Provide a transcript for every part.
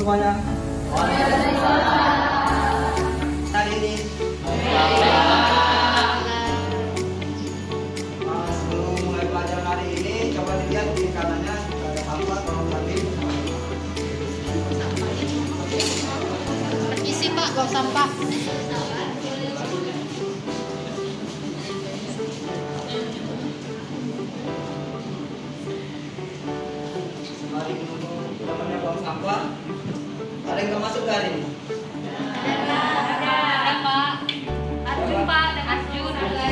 semuanya. Hari ini sebelum mulai pelajaran hari ini, coba dilihat di kanannya ada sampah atau tadi. Isi Pak, bawa sampah. Mari temannya buang sampah. Ada yang nggak masuk hari ini? Ada Pak. Arjun Pak dan Arjun. Sakit.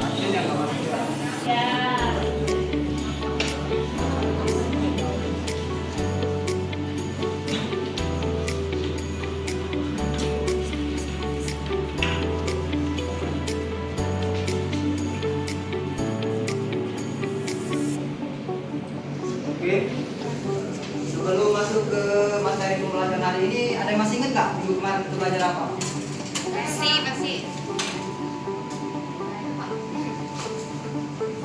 Arjun yang nggak masuk hari. Ya. Oke. Sebelum masuk ke materi pembelajaran hari ini, ada yang masih ingat nggak minggu kemarin kita belajar apa? Pasti.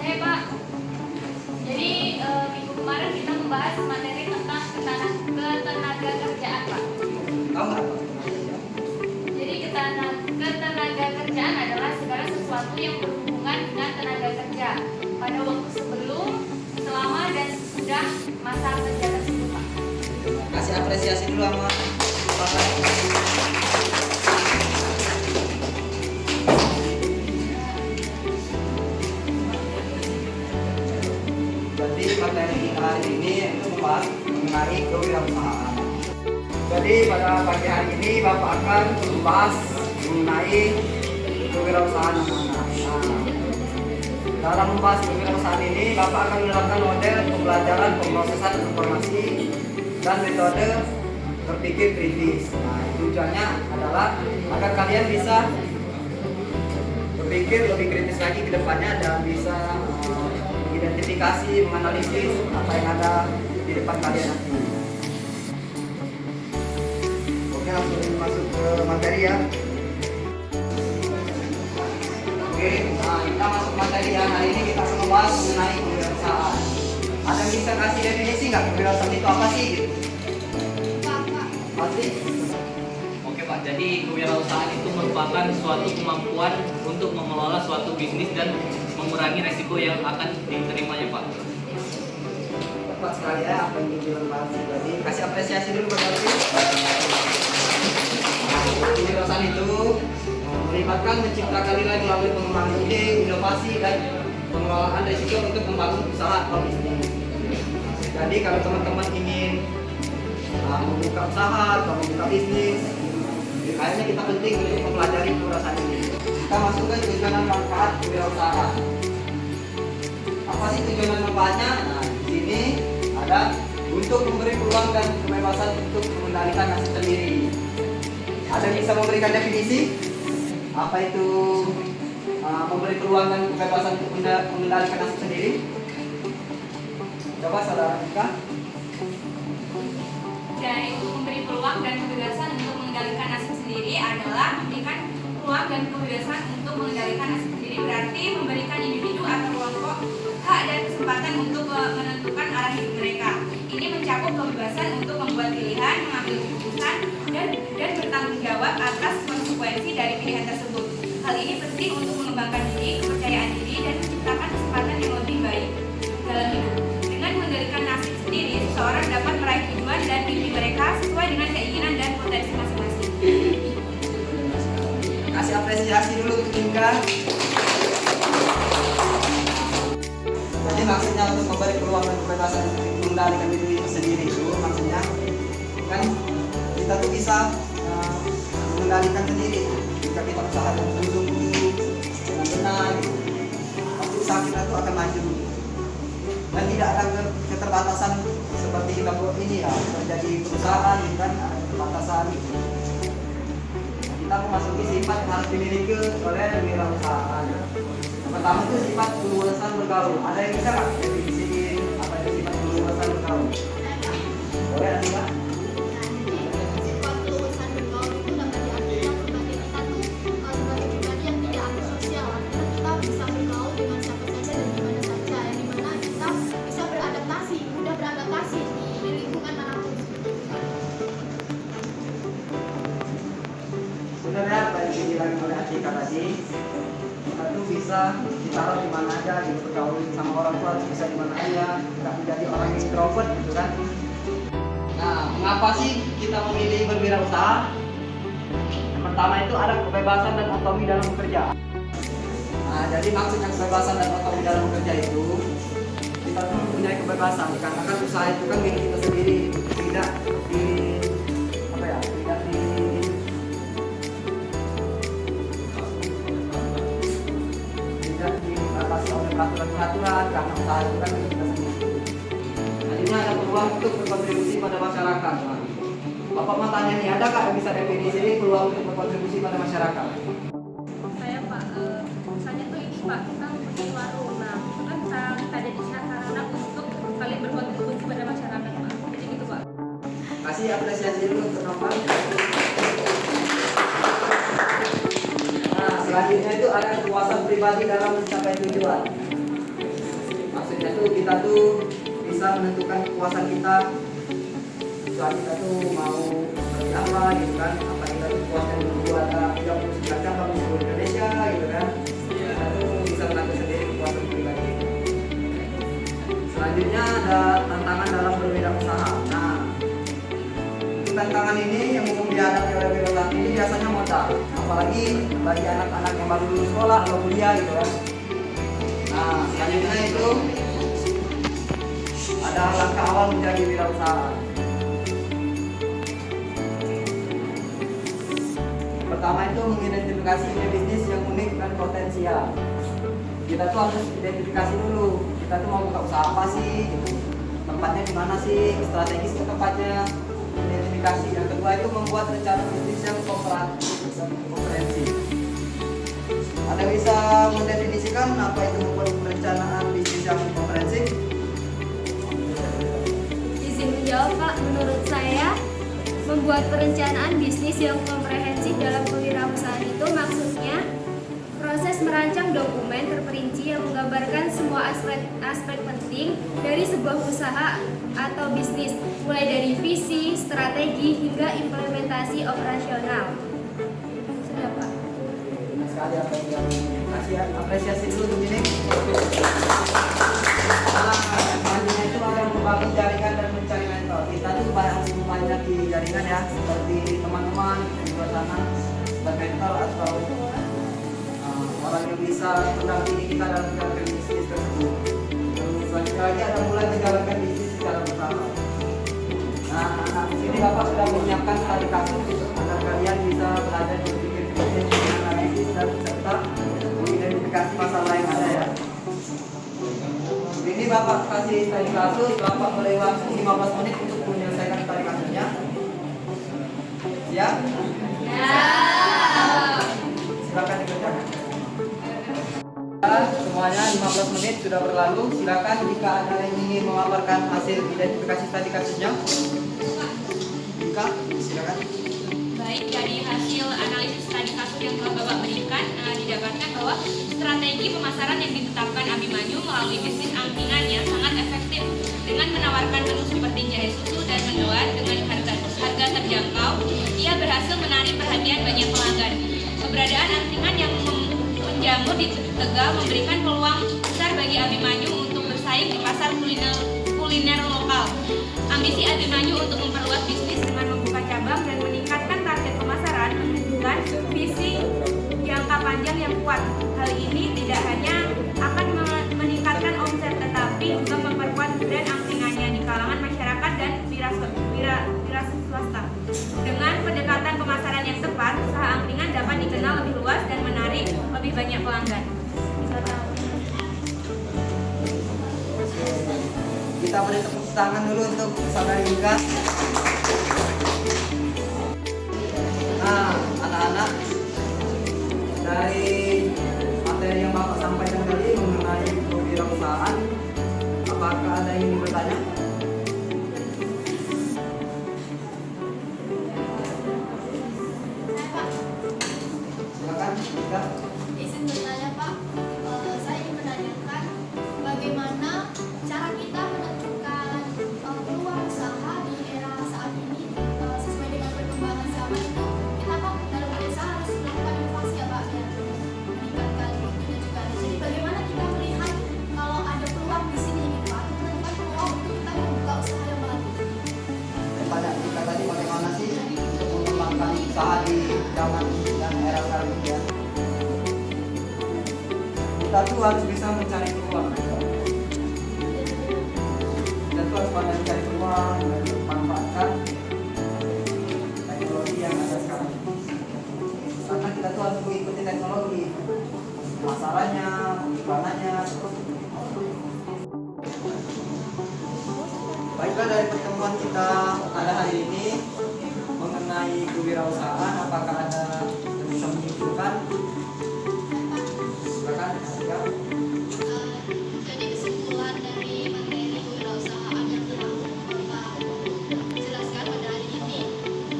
Saya Pak. Jadi minggu kemarin kita membahas materi tentang ketenaga kerjaan Pak. Tahu nggak apa? Jadi ketenaga kerjaan adalah segala sesuatu yang berhubungan dengan tenaga kerja pada waktu sebelum, selama dan sesudah masa kerja tersebut Pak. Kasih apresiasi dulu sama Bapak. Jadi materi kita hari ini itu membahas mengenai kewirausahaan. Jadi pada pagi hari ini Bapak akan membahas mengenai kewirausahaan anak-anak. Nah, dalam membahas kewirausahaan ini Bapak akan menerapkan model pembelajaran pemrosesan informasi dan metode berpikir kritis. Nah, tujuannya adalah agar kalian bisa berpikir lebih kritis lagi ke depannya dan bisa identifikasi, menganalisis apa yang ada di depan kalian nanti. Oke, langsung masuk ke materi ya. Oke, nah kita masuk materi ya. Hari ini kita akan membahas mengenai kewirausahaan. Ada yang bisa kasih definisi nggak kewirausahaan itu apa sih? Gitu? Pasti. Oke Pak, jadi kewirausahaan itu merupakan suatu kemampuan untuk mengelola suatu bisnis dan mengurangi resiko yang akan diterimanya Pak. Tepat sekali ya apa yang dibilang Pak Alfi tadi. Kasih apresiasi dulu buat Alfi. Kewirausahaan itu melibatkan menciptakan nilai melalui pengembangan ide, inovasi dan pengelolaan risiko untuk membangun usaha atau bisnis. Jadi kalau teman-teman ingin membuka usaha atau membuka bisnis, kayaknya kita penting untuk mempelajari kewirausahaan ini. Kita masuk ke tujuan dan manfaat kewirausahaan. Apa sih tujuan dan manfaatnya? Nah, di sini ada untuk memberi peluang dan kebebasan untuk mengendalikan nasib sendiri. Ada yang bisa memberikan definisi? Apa itu memberi peluang dan kebebasan untuk mengendalikan nasib sendiri? Coba saudara Ika. Dari untuk memberi peluang dan kebebasan untuk mengendalikan nasib sendiri adalah memberikan peluang dan kebebasan untuk mengendalikan nasib sendiri, berarti memberikan individu atau kelompok hak dan kesempatan untuk menentukan arah hidup mereka. Ini mencakup kebebasan untuk membuat pilihan, mengambil keputusan, dan bertanggung jawab atas konsekuensi dari pilihan tersebut. Hal ini penting untuk mengembangkan diri, kepercayaan diri, dan menciptakan kesempatan yang lebih baik dalam hidup. Dengan mengendalikan nasib sendiri, seseorang dapat meraih tujuan dan mimpi mereka sesuai dengan keinginan dan potensi masing-masing. Kasih apresiasi dulu untuk Inga. Jadi maksudnya untuk memberi peluang dan kebebasan untuk mengendalikan diri sendiri itu maksudnya kan kita tuh bisa mengendalikan sendiri jika kita usaha dan sungguh-sungguh dengan benar gitu. Pasti usaha kita tuh akan maju dan tidak ada keterbatasan seperti kita buat ini ya, menjadi perusahaan gitu kan ada keterbatasan gitu. Kita memasuki sifat yang harus dimiliki oleh wirausahaan. Yang pertama itu sifat keluasan bergaul. Ada yang bisa nggak definisiin apa itu sifat keluasan bergaul? Boleh ada nggak? Sifat keluasan bergaul itu dapat diartikan sebagai kita tuh pendidikan tadi, kita tuh bisa ditaruh di mana aja, gitu, bergaul sama orang tua bisa di mana aja, nggak menjadi orang yang introvert gitu kan. Nah, mengapa sih kita memilih berwirausaha? Yang pertama itu ada kebebasan dan otonomi dalam bekerja. Nah, jadi maksudnya kebebasan dan otonomi dalam bekerja itu kita tuh mempunyai kebebasan dikarenakan usaha itu kan milik kita sendiri, tidak di apa ya, tidak dibatasi oleh peraturan-peraturan karena usaha itu kan milik kita sendiri. Akhirnya ada peluang untuk berkontribusi pada masyarakat. Nah, Bapak mau tanya nih, ada nggak yang bisa definisi ini peluang untuk berkontribusi pada masyarakat? Saya Pak, misalnya tuh ini Pak, kita mempunyai warung, nah itu kan kita jadi sarana untuk kalian berkontribusi pada masyarakat Pak, jadi gitu Pak. Kasih apresiasi dulu untuk Novan. Nah, selanjutnya itu ada kepuasan pribadi dalam mencapai tujuan. Maksudnya tuh kita tuh bisa menentukan kepuasan kita. Soal kita tuh mau seperti apa gitu kan, apa kita tuh puasnya dulu ada 39 cabang di seluruh Indonesia gitu kan. Kita tuh bisa menentukan sendiri kepuasan pribadi. Selanjutnya ada tantangan dalam berwirausaha. Nah, tantangan ini yang umum dihadapi oleh wirausaha ini biasanya modal, apalagi bagi anak-anak yang baru lulus sekolah atau kuliah gitu kan. Nah, selanjutnya itu ada langkah awal menjadi wirausaha. Pertama itu mengidentifikasi ide bisnis yang unik dan potensial. Kita tuh harus identifikasi dulu, kita tuh mau buka usaha apa sih, gitu. Tempatnya di mana sih, strategis ke tempatnya, identifikasi. Yang kedua itu membuat rencana bisnis yang komprehensif. Ada bisa mendefinisikan apa itu membuat perencanaan bisnis yang komprehensif? Izin menjawab Pak, menurut saya membuat perencanaan bisnis yang komprehensif dalam kewirausahaan itu maksudnya proses merancang dokumen terperinci yang menggambarkan semua aspek penting dari sebuah usaha atau bisnis, mulai dari visi, strategi, hingga implementasi operasional. Sudah Pak. Terima sekali apa yang kasih apresiasi dulu untuk ini. Selanjutnya itu ada membangun jaringan dan mencari mentor. Kita tuh banyak di jaringan ya, seperti teman-teman di luar sana, sebagai mentor atau orang yang bisa mendampingi kita dalam menjalankan bisnis tersebut. Selanjutnya lagi ada mulai menjalankan bisnis secara bersama. Nah, di sini Bapak sudah menyiapkan studi kasus agar kalian bisa belajar berpikir kritis, menganalisis dan serta mengidentifikasi masalah yang ada ya. Ini Bapak kasih studi kasus, Bapak boleh waktu 15 menit untuk menyelesaikan studi kasusnya. Siap? Silakan dikerjakan. Semuanya 15 menit sudah berlalu. Silakan jika ada yang ingin memaparkan hasil identifikasi studi kasusnya. Jika, silakan. Baik, dari hasil analisis studi kasus yang telah Bapak berikan, didapatkan bahwa strategi pemasaran yang ditetapkan Abimanyu melalui bisnis angkringan yang sangat efektif dengan menawarkan menu seperti jahe susu dan mendoan dengan harga terjangkau. Ia berhasil menarik perhatian banyak pelanggan. Keberadaan angkringan yang menjamur di Tegal memberikan peluang besar bagi Abimanyu untuk bersaing di pasar kuliner lokal. Ambisi Abimanyu untuk memperluas bisnis dengan membuka cabang dan meningkatkan target pemasaran menunjukkan visi jangka panjang yang kuat. Hal ini tidak hanya akan meningkatkan omset tetapi juga memperkuat brand angkringannya di kalangan masyarakat dan wira swasta. Dengan pendekatan pemasaran yang tepat, usaha angkringan dapat dikenal lebih luas dan menarik lebih banyak pelanggan. Kita beri tepuk tangan dulu untuk saudari Yuka. Nah, anak-anak, dari materi yang Bapak sampaikan tadi mengenai kewirausahaan, apakah ada yang ingin bertanya? Silakan, Yuka. Izin bertanya Pak, saya ingin menanyakan bagaimana cara kita menentukan peluang usaha di era saat ini sesuai dengan perkembangan zaman itu. Kita Pak dalam desa harus melakukan inovasi ya Pak ya. kita tuh harus bisa mencari peluang. Kita tuh harus pandai mencari peluang dan memanfaatkan teknologi yang ada sekarang. Karena kita tuh harus mengikuti teknologi, masalahnya, iklanannya, seperti itu. Baiklah, dari pertemuan kita pada hari ini mengenai kewirausahaan, apakah ada yang bisa menyimpulkan? Silakan, Atika. Jadi kesimpulan dari materi kewirausahaan yang telah Bapak jelaskan pada hari ini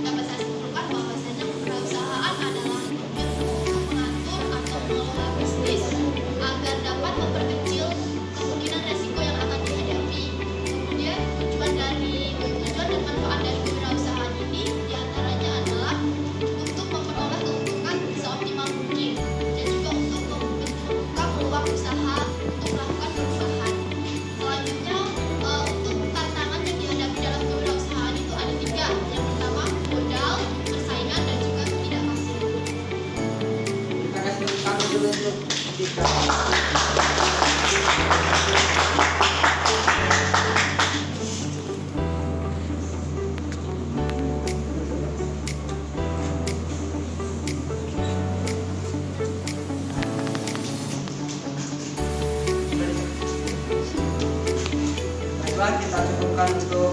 dapat saya simpulkan bahwasanya kewirausahaan adalah ilmu mengatur atau mengelola bisnis agar dapat memperkecil kemungkinan resiko yang akan dihadapi. Kemudian tujuan dan manfaat dari kewirausahaan ini diantaranya adalah untuk memperoleh keuntungan seoptimal mungkin dan juga untuk membuka peluang usaha untuk melakukan perubahan. Selanjutnya, untuk tantangan yang dihadapi dalam kewirausahaan itu ada 3. Yang pertama, modal, persaingan, dan juga ketidakpastian. Kita kasih tepuk tangan dulu untuk Atika. Baiklah, kita cukupkan untuk